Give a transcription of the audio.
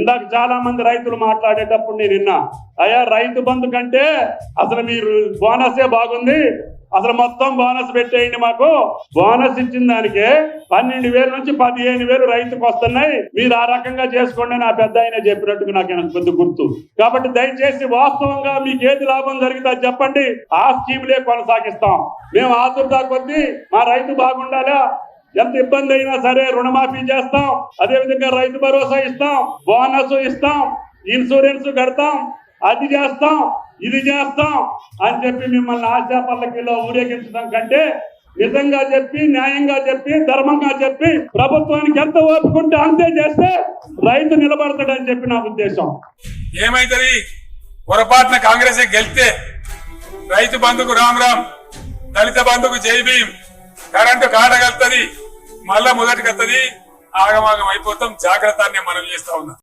ఇందాక చాలా మంది రైతులు మాట్లాడేటప్పుడు నేను విన్నా, అయ్యా రైతు బంధు కంటే అసలు మీరు బోనసే బాగుంది, అసలు మొత్తం బోనస్ పెట్టేయండి, మాకు బోనస్ ఇచ్చిన దానికే 12,000 నుంచి 15,000 రైతుకు వస్తున్నాయి, మీరు ఆ రకంగా చేసుకోండి నా పెద్ద ఆయన చెప్పినట్టుగా నాకు కొద్ది గుర్తు. కాబట్టి దయచేసి వాస్తవంగా మీకు ఏది లాభం జరిగితే చెప్పండి, ఆ స్కీములే కొనసాగిస్తాం. మేము ఆతురత కొద్దీ మా రైతు బాగుండాలా, ఎంత ఇబ్బంది అయినా సరే రుణమాఫీ చేస్తాం, అదేవిధంగా రైతు భరోసా ఇస్తాం, బోనస్ ఇస్తాం, ఇన్సూరెన్స్ కడతాం, అది చేస్తాం ఇది చేస్తాం అని చెప్పి మిమ్మల్ని ఆశా పల్లకిలో ఊరేగించడం కంటే నిజంగా చెప్పి న్యాయంగా చెప్పి ధర్మంగా చెప్పి ప్రభుత్వానికి ఎంత ఓపుకుంటే అంతే చేస్తే రైతు నిలబడతాడని చెప్పి నా ఉద్దేశం. ఏమైతుంది పొరపాటున కాంగ్రెస్ గెలిస్తే రైతు బంధుకు రామ్ రామ్, దళిత బంధుకు జై భీమ్, కరెంటు కాడగలుగుతుంది, మళ్ళా మొదటికి వస్తుంది, ఆగమాగం అయిపోతాం. జాగ్రత్త మనం చేస్తా ఉన్నాం.